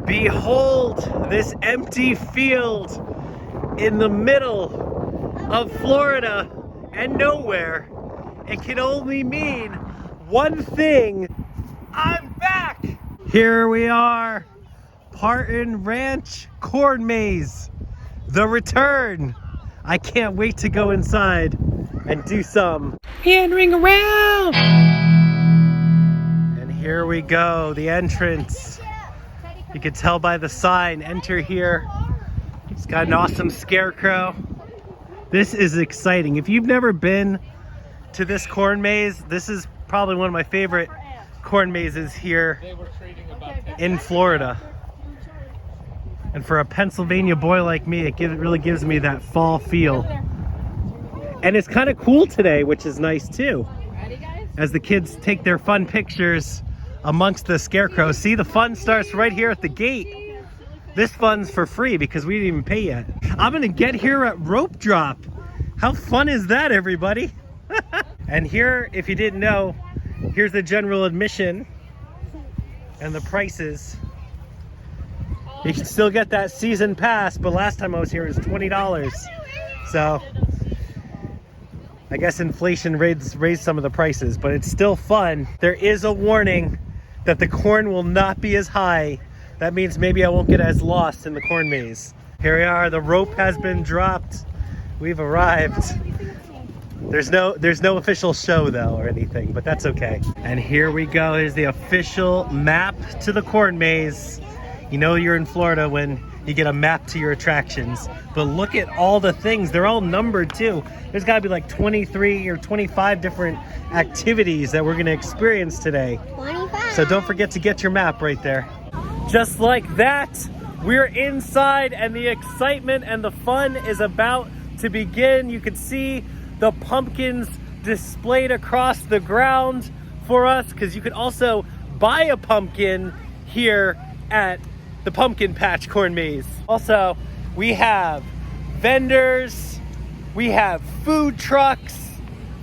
Behold this empty field in the middle of Florida and nowhere. It can only mean one thing. I'm back! Here we are, Partin Ranch Corn Maze, the return. I can't wait to go inside and do some meandering around. And here we go, the entrance. You can tell by the sign, enter here. It's got an awesome scarecrow. This is exciting. If you've never been to this corn maze, this is probably one of my favorite corn mazes here in Florida. And for a Pennsylvania boy like me, it really gives me that fall feel. And it's kind of cool today, which is nice too. As the kids take their fun pictures amongst the scarecrows. See, the fun starts right here at the gate. This fun's for free because we didn't even pay yet. I'm gonna get here at rope drop. How fun is that, everybody? And here, if you didn't know, here's the general admission and the prices. You can still get that season pass, but last time I was here it was $20. So I guess inflation raised some of the prices, but it's still fun. There is a warning that the corn will not be as high. That means maybe I won't get as lost in the corn maze. Here we are, the rope has been dropped. We've arrived. There's no official show though or anything, but that's okay. And here we go, here's the official map to the corn maze. You know you're in Florida when you get a map to your attractions. But look at all the things, they're all numbered too. There's gotta be like 23 or 25 different activities that we're gonna experience today. 25. So don't forget to get your map right there. Just like that, we're inside and the excitement and the fun is about to begin. You can see the pumpkins displayed across the ground for us, because you can also buy a pumpkin here at the Pumpkin Patch Corn Maze. Also, we have vendors, we have food trucks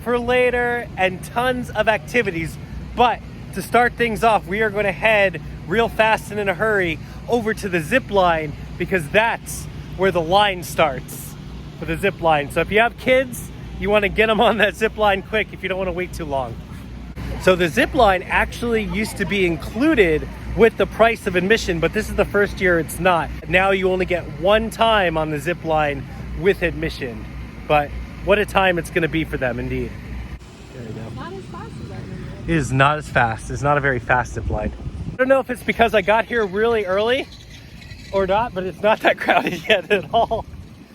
for later, and tons of activities. But to start things off, we are going to head real fast and in a hurry over to the zip line, because that's where the line starts for the zip line. So if you have kids, you want to get them on that zip line quick if you don't want to wait too long. So the zip line actually used to be included with the price of admission, but this is the first year it's not. Now you only get one time on the zip line with admission. But what a time it's going to be for them, indeed. There you go. Not as fast as I remember. It is not as fast. It's not a very fast zip line. I don't know if it's because I got here really early or not, but it's not that crowded yet at all.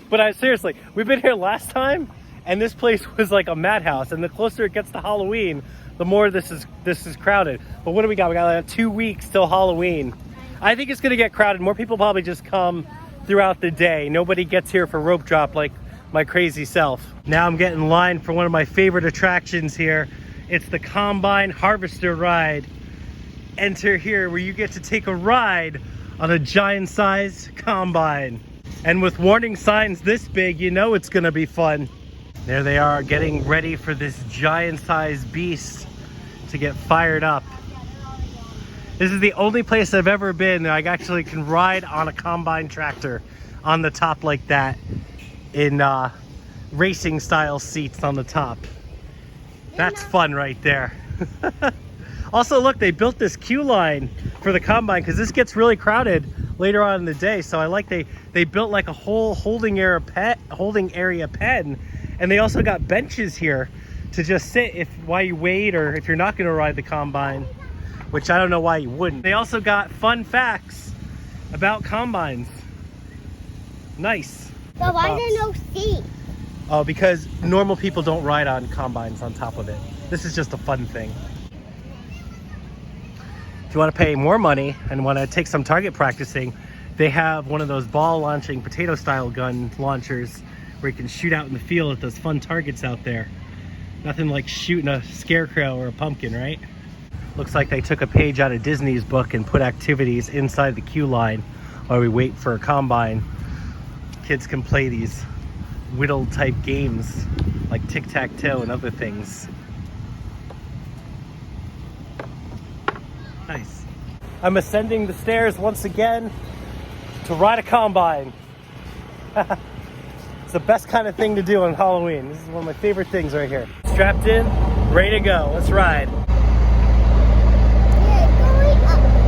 But seriously, we've been here last time, and this place was like a madhouse. And the closer it gets to Halloween, the more this is crowded. But what do we got? We got like 2 weeks till Halloween. I think it's gonna get crowded. More people probably just come throughout the day. Nobody gets here for rope drop like my crazy self. Now I'm getting in line for one of my favorite attractions here. It's the Combine Harvester Ride. Enter here where you get to take a ride on a giant size combine. And with warning signs this big, you know it's gonna be fun. There they are, getting ready for this giant-sized beast to get fired up. This is the only place I've ever been that I actually can ride on a combine tractor on the top like that, in racing-style seats on the top. That's fun right there. Also, look, they built this queue line for the combine because this gets really crowded later on in the day. So I like they built like a whole holding area pen. And they also got benches here to just sit while you wait, or if you're not going to ride the combine, which I don't know why you wouldn't. They also got fun facts about combines. Nice. But why is there no seat? Oh, because normal people don't ride on combines on top of it. This is just a fun thing. If you want to pay more money and want to take some target practicing, they have one of those ball launching potato style gun launchers where you can shoot out in the field at those fun targets out there. Nothing like shooting a scarecrow or a pumpkin, right? Looks like they took a page out of Disney's book and put activities inside the queue line while we wait for a combine. Kids can play these whittle type games like tic-tac-toe and other things. Nice. I'm ascending the stairs once again to ride a combine. It's the best kind of thing to do on Halloween. This is one of my favorite things right here. Strapped in, ready to go. Let's ride.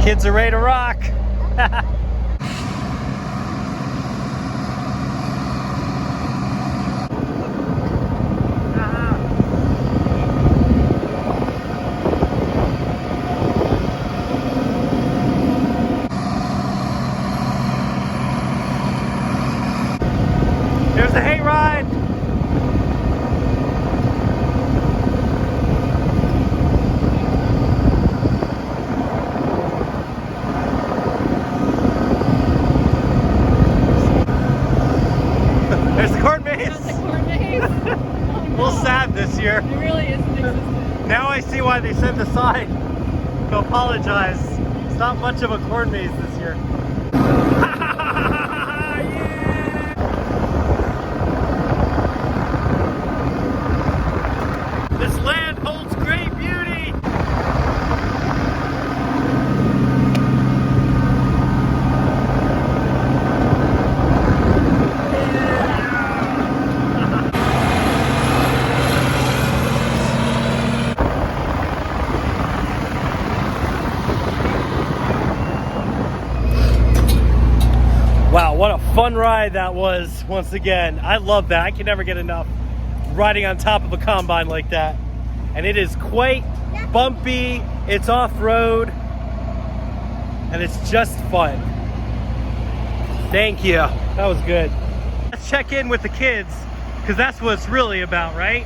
Kids are ready to rock. There's a hayride. There's the corn maze. That's the corn maze. A little sad this year. It really isn't existent. Now I see why they sent the sign to apologize. It's not much of a corn maze this year. This land holds great beauty. Wow, what a fun ride that was once again. I love that. I can never get enough riding on top of a combine like that. And it is quite bumpy, it's off-road, and it's just fun. Thank you, that was good. Let's check in with the kids, because that's what it's really about, right?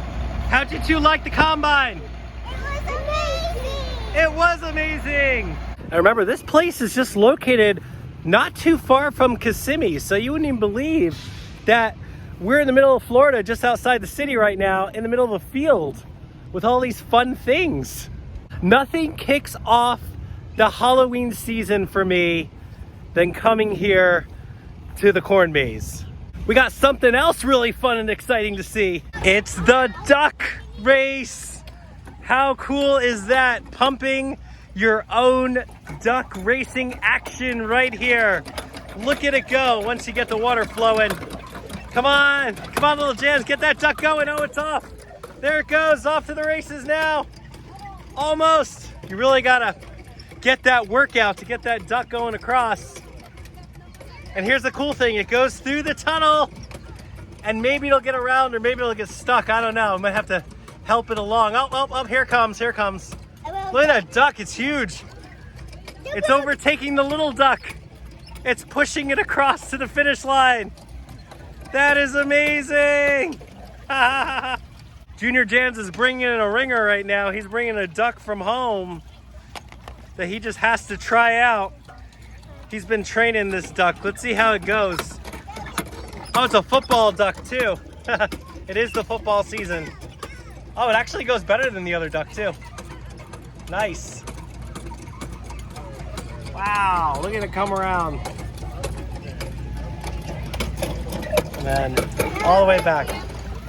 How'd you two like the combine? It was amazing! It was amazing! And remember, this place is just located not too far from Kissimmee, so you wouldn't even believe that we're in the middle of Florida, just outside the city right now, in the middle of a field with all these fun things. Nothing kicks off the Halloween season for me than coming here to the corn maze. We got something else really fun and exciting to see. It's the duck race. How cool is that? Pumping your own duck racing action right here. Look at it go once you get the water flowing. Come on, little Jans, get that duck going. Oh, it's off. There it goes, off to the races now. Almost. You really gotta get that workout to get that duck going across. And here's the cool thing, it goes through the tunnel and maybe it'll get around or maybe it'll get stuck. I don't know, I might have to help it along. Oh, here it comes, here it comes. Look at that duck, it's huge. It's overtaking the little duck. It's pushing it across to the finish line. That is amazing. Junior Jans is bringing in a ringer right now. He's bringing a duck from home that he just has to try out. He's been training this duck. Let's see how it goes. Oh, it's a football duck too. It is the football season. Oh, it actually goes better than the other duck too. Nice. Wow, look at it come around. And then all the way back.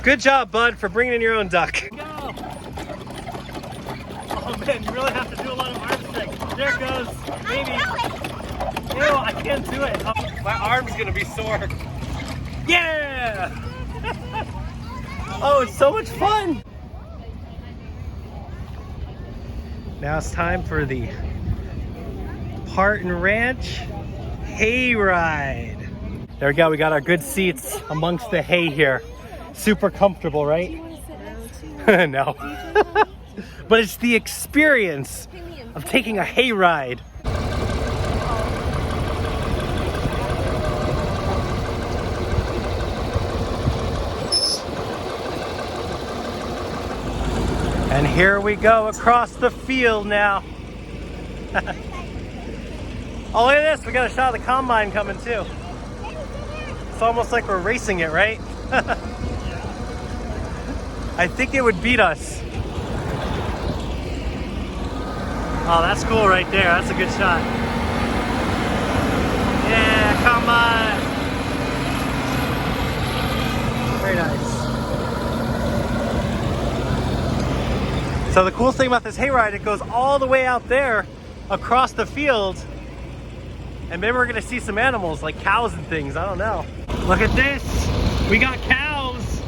Good job, bud, for bringing in your own duck. Go. Oh man, you really have to do a lot of arm strength. There it goes. Maybe. Ew, I can't do it. Oh, my arm's gonna be sore. Yeah! Oh, it's so much fun. Now it's time for the Partin Ranch hayride. There we go, we got our good seats amongst the hay here. Super comfortable, right? No. But it's the experience of taking a hayride. And here we go across the field now. Oh, look at this, we got a shot of the combine coming too. It's almost like we're racing it, right? I think it would beat us. Oh, that's cool right there. That's a good shot. Yeah, come on. Very nice. So the cool thing about this hayride, it goes all the way out there across the field, and maybe we're gonna see some animals like cows and things. I don't know. Look at this. We got cows.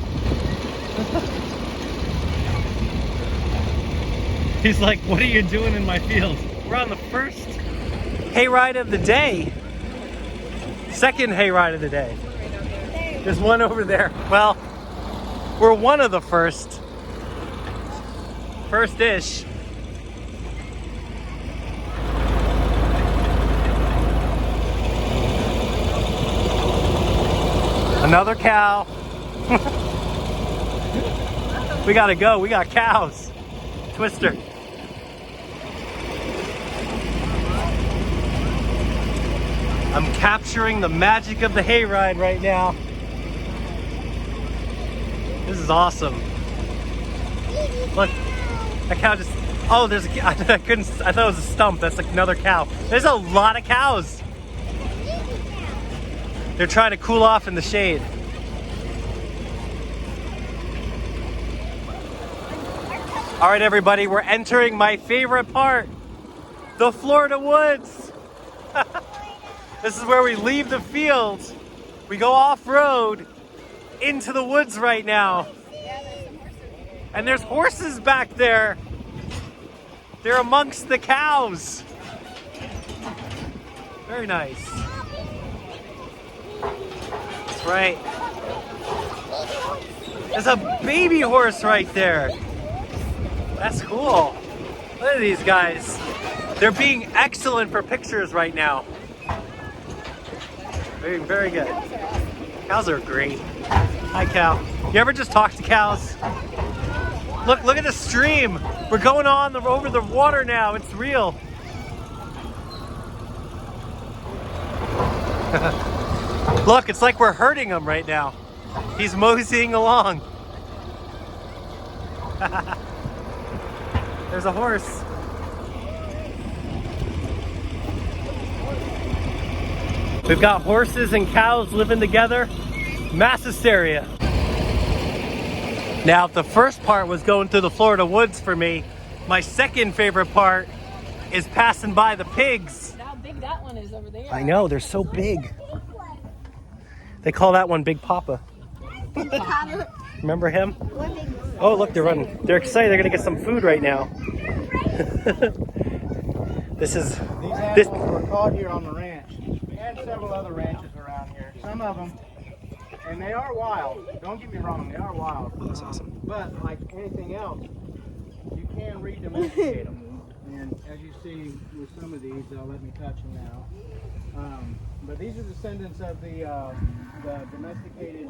He's like, what are you doing in my field? We're on the first hayride of the day. Second hayride of the day. There's one over there. Well, we're one of the first. First-ish. Another cow. We gotta go. We got cows. Twister. I'm capturing the magic of the hayride right now. This is awesome. Look, that cow just, oh, there's a, I thought it was a stump. That's like another cow. There's a lot of cows. They're trying to cool off in the shade. All right, everybody, we're entering my favorite part, the Florida woods. This is where we leave the field. We go off-road into the woods right now. And there's horses back there. They're amongst the cows. Very nice. That's right. There's a baby horse right there. That's cool. Look at these guys. They're being excellent for pictures right now. Very, very good. Cows are great. Hi, cow. You ever just talk to cows? Look at the stream. We're going on over the water now. It's real. Look, it's like we're herding him right now. He's moseying along. There's a horse. We've got horses and cows living together. Mass hysteria. Now, if the first part was going through the Florida woods for me, my second favorite part is passing by the pigs. How big that one is over there. I know, they're so big. They call that one Big Papa. Remember him? Oh, look, they're running. They're excited. They're gonna get some food right now. These animals were caught here on the ranch and several other ranches around here. Some of them, and they are wild. Don't get me wrong, they are wild. Oh, that's awesome. But like anything else, you can re-domesticate them. And as you see with some of these, they'll let me touch them now. But these are descendants of the domesticated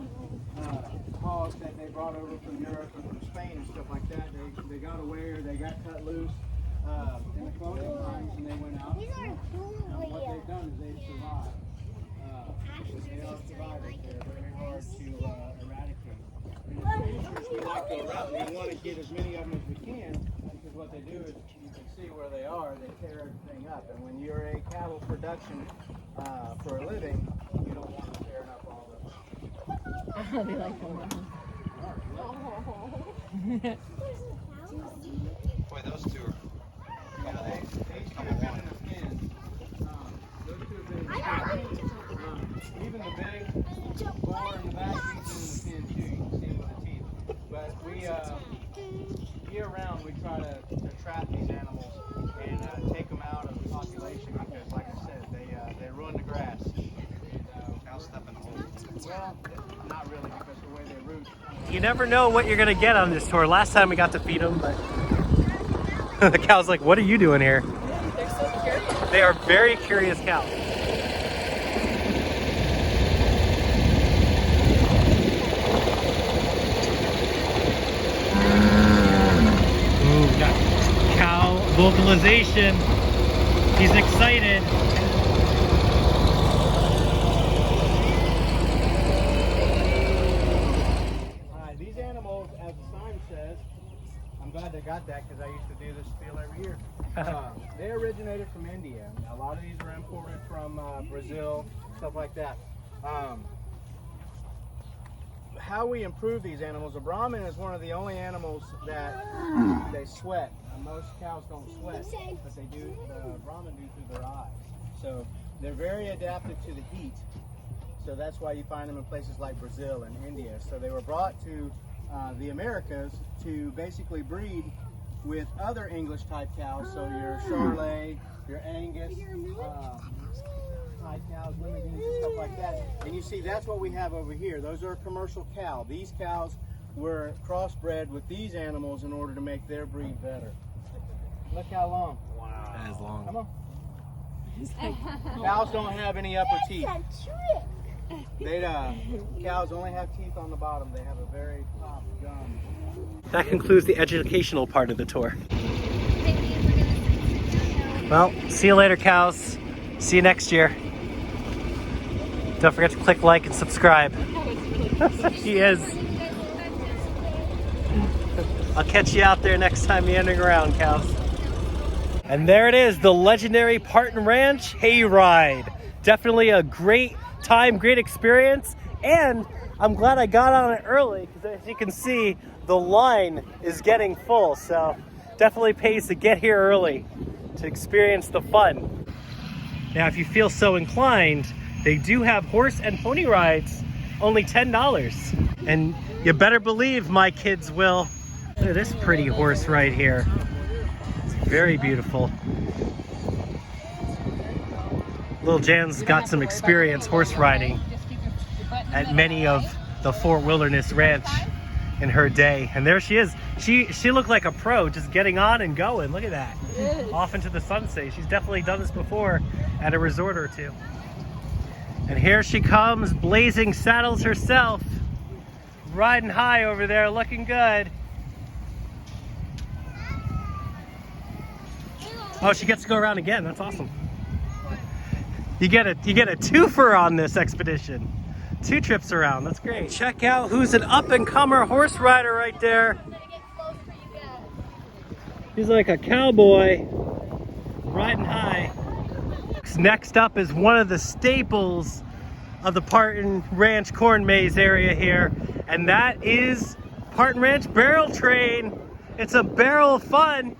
hogs that they brought over from Europe and from Spain and stuff like that. They got away or they got cut loose in the colonial times and they went out. And what they've done is they've survived. They are survivors. They're very hard to eradicate. We like to eradicate. We want to get as many of them as we can because what they do is you can see where they are. They tear everything up. And when you're a cattle production for a living, you don't want to tear up all the. They like them. Boy, those two are. Yeah, they two have been in the pen. Those two have been in the pen. Even the big bar in the back, he's been in the pen too. You can see it with the teeth. But year round, we try to trap these animals and take them out of the population because, like I said, they ruin the grass. Cows step in the hole. Well, not really because the way they root. You never know what you're gonna get on this tour. Last time we got to feed them, but the cow's like, what are you doing here? They're so curious. They are very curious cows. Ooh, we got cow vocalization. He's excited. These animals, as the sign says, I'm glad they got that because I used to do this spiel every year. They originated from India. A lot of these are imported from Brazil, stuff like that. how we improve these animals, a Brahmin is one of the only animals that they sweat. Most cows don't sweat, but they do. The Brahmin do through their eyes. So they're very adapted to the heat. So that's why you find them in places like Brazil and India. So they were brought to the Americas to basically breed with other English type cows. So your Charolais, your Angus, type cows, limousines and stuff like that. And you see that's what we have over here. Those are a commercial cow. These cows were crossbred with these animals in order to make their breed better. Look how long. Wow. That is long. Come on. Cows don't have any upper teeth. Cows only have teeth on the bottom. They have a very top gum. That concludes the educational part of the tour. Well, see you later, cows. See you next year. Don't forget to click like and subscribe. He is. I'll catch you out there next time meandering around, cows. And there it is, the legendary Partin Ranch Hayride. Definitely a great time, great experience, and I'm glad I got on it early because as you can see, the line is getting full, so definitely pays to get here early to experience the fun. Now, if you feel so inclined, they do have horse and pony rides, only $10. And you better believe my kids will. Look at this pretty horse right here. It's very beautiful. Little Jan's got some experience horse riding at many of the Fort Wilderness Ranch in her day. And there she is. She looked like a pro, just getting on and going. Look at that. Off into the sunset. She's definitely done this before at a resort or two. And here she comes, blazing saddles herself. Riding high over there, looking good. Oh, she gets to go around again. That's awesome. You get a twofer on this expedition. 2 trips around. That's great. Check out who's an up-and-comer horse rider right there. He's like a cowboy riding high. Next up is one of the staples of the Partin Ranch Corn Maze area here, and that is Partin Ranch Barrel Train. It's a barrel of fun,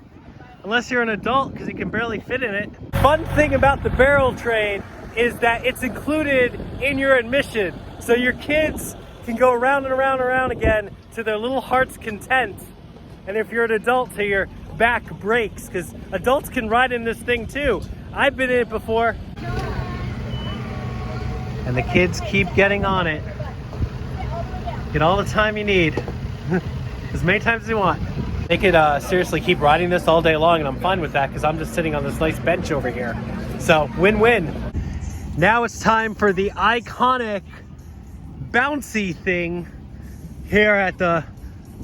unless you're an adult because you can barely fit in it. Fun thing about the barrel train is that it's included in your admission. So your kids can go around and around and around again to their little heart's content. And if you're an adult, to your back breaks, because adults can ride in this thing too. I've been in it before. And the kids keep getting on it. Get all the time you need. As many times as you want. They could seriously keep riding this all day long, and I'm fine with that because I'm just sitting on this nice bench over here. So win-win. Now it's time for the iconic bouncy thing here at the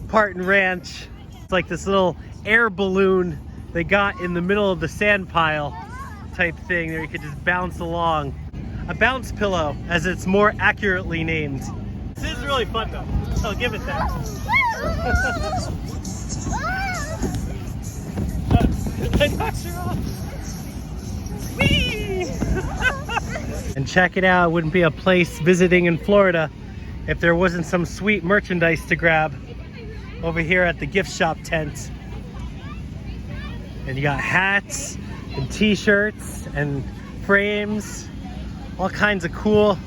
Partin Ranch. It's like this little air balloon they got in the middle of the sand pile type thing that you could just bounce along. A bounce pillow, as it's more accurately named. This is really fun though, so I'll give it that. I knocked her off. Whee! And check it out, it wouldn't be a place visiting in Florida if there wasn't some sweet merchandise to grab over here at the gift shop tent. And you got hats and t-shirts and frames, all kinds of cool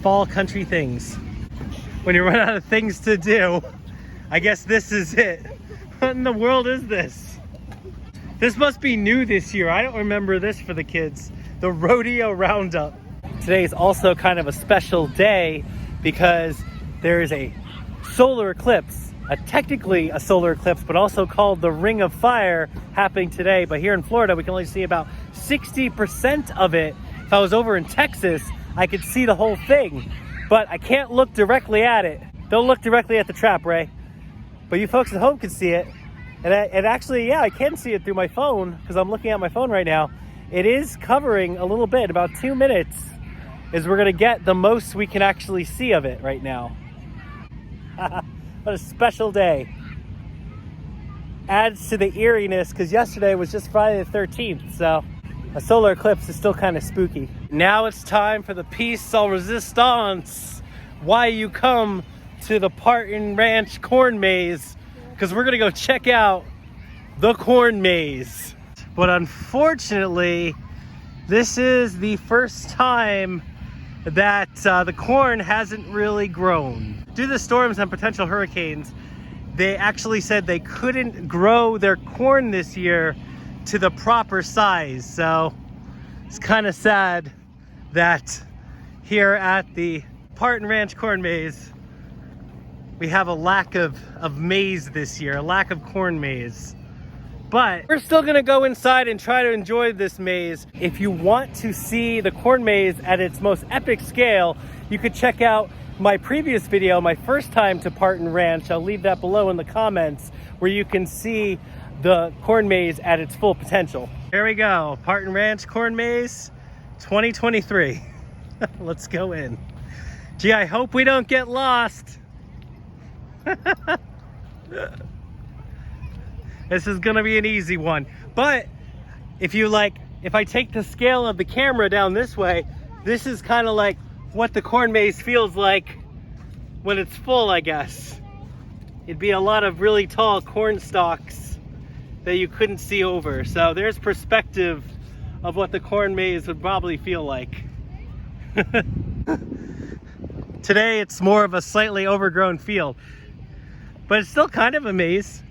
fall country things. When you run out of things to do, I guess this is it. What in the world is this? This must be new this year. I don't remember this for the kids. The Rodeo Roundup. Today is also kind of a special day because there is a solar eclipse, technically a solar eclipse, but also called the Ring of Fire, happening today. But here in Florida, we can only see about 60% of it. If I was over in Texas, I could see the whole thing, but I can't look directly at it. Don't look directly at the trap, Ray. But you folks at home can see it. And actually, yeah, I can see it through my phone because I'm looking at my phone right now. It is covering a little bit, about 2 minutes is we're gonna get the most we can actually see of it right now. What a special day. Adds to the eeriness because yesterday was just Friday the 13th, so a solar eclipse is still kind of spooky. Now it's time for the piece de resistance. Why you come to the Partin Ranch Corn Maze because we're gonna go check out the corn maze. But unfortunately, this is the first time that the corn hasn't really grown. Due to the storms and potential hurricanes, they actually said they couldn't grow their corn this year to the proper size. So it's kind of sad that here at the Partin Ranch Corn Maze, we have a lack of maize this year, a lack of corn maze. But we're still gonna go inside and try to enjoy this maze. If you want to see the corn maze at its most epic scale, you could check out my previous video, my first time to Partin Ranch. I'll leave that below in the comments where you can see the corn maze at its full potential. Here we go, Partin Ranch Corn Maze 2023. Let's go in. Gee, I hope we don't get lost. This is gonna be an easy one. But if I take the scale of the camera down this way, this is kind of like what the corn maze feels like when it's full, I guess. It'd be a lot of really tall corn stalks that you couldn't see over. So there's perspective of what the corn maze would probably feel like. Today it's more of a slightly overgrown field, but it's still kind of a maze.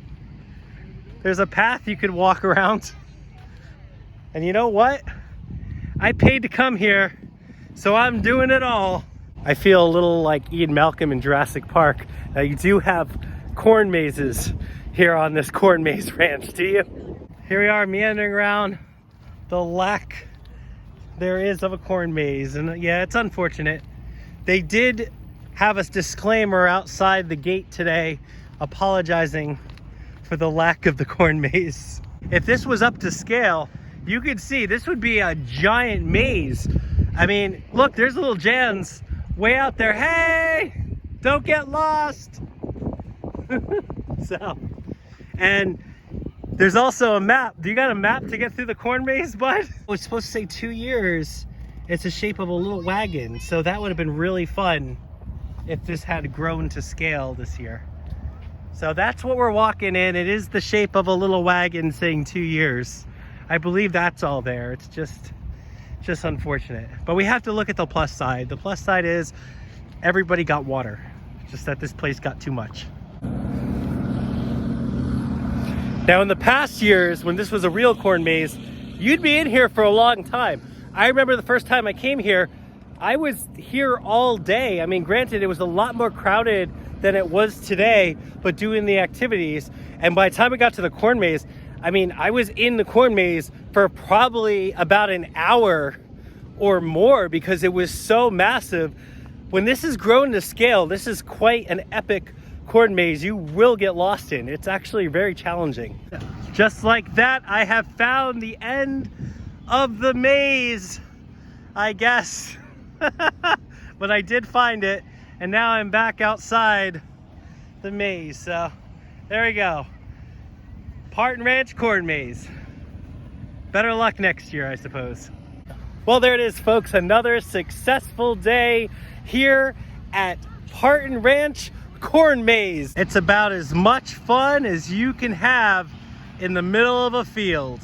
There's a path you could walk around. And you know what? I paid to come here, so I'm doing it all. I feel a little like Ian Malcolm in Jurassic Park. You do have corn mazes here on this corn maze ranch, do you? Here we are meandering around the lack there is of a corn maze. And yeah, it's unfortunate. They did have a disclaimer outside the gate today apologizing for the lack of the corn maze. If this was up to scale, you could see this would be a giant maze. I mean, look, there's little Jans way out there. Hey, don't get lost. So, and there's also a map. Do you got a map to get through the corn maze, bud? It's supposed to say 2 years. It's the shape of a little wagon. So that would have been really fun if this had grown to scale this year. So that's what we're walking in. It is the shape of a little wagon saying 2 years. I believe that's all there. It's just unfortunate. But we have to look at the plus side. The plus side is everybody got water. Just that this place got too much. Now in the past years, when this was a real corn maze, you'd be in here for a long time. I remember the first time I came here, I was here all day. I mean, granted, it was a lot more crowded than it was today, but doing the activities. And by the time we got to the corn maze, I mean, I was in the corn maze for probably about an hour or more because it was so massive. When this is grown to scale, this is quite an epic corn maze you will get lost in. It's actually very challenging. Just like that, I have found the end of the maze, I guess. But I did find it. And now I'm back outside the maze. So there we go. Partin Ranch Corn Maze. Better luck next year, I suppose. Well, there it is, folks. Another successful day here at Partin Ranch Corn Maze. It's about as much fun as you can have in the middle of a field.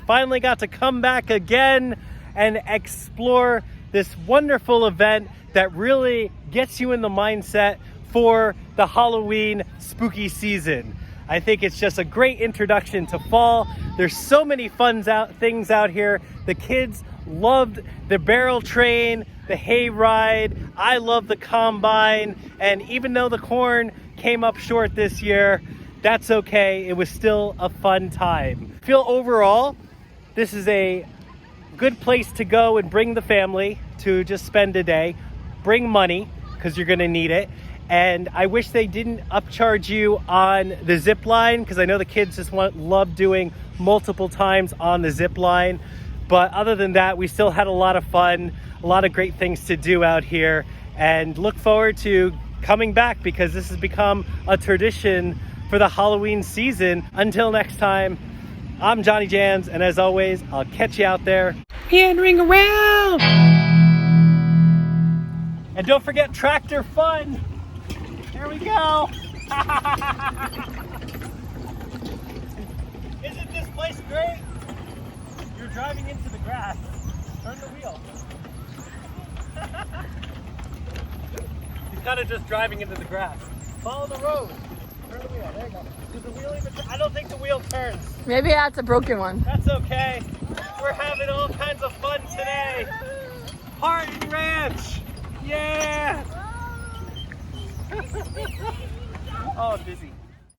Finally got to come back again and explore this wonderful event that really gets you in the mindset for the Halloween spooky season. I think it's just a great introduction to fall. There's so many fun things out here. The kids loved the barrel train, the hay ride. I love the combine. And even though the corn came up short this year, that's okay. It was still a fun time. I feel overall, this is a good place to go and bring the family to just spend a day. Bring money, because you're gonna need it. And I wish they didn't upcharge you on the zip line, because I know the kids just love doing multiple times on the zip line. But other than that, we still had a lot of fun, a lot of great things to do out here, and look forward to coming back because this has become a tradition for the Halloween season. Until next time, I'm Johnny Jans, and as always, I'll catch you out there meandering around. And don't forget tractor fun. Here we go. Isn't this place great? You're driving into the grass. Turn the wheel. He's kind of just driving into the grass. Follow the road. Turn the wheel. There you go. Does the wheel even I don't think the wheel turns. Maybe that's a broken one. That's okay. We're having all kinds of fun today. Partin Ranch. Yeah. Oh, I'm busy.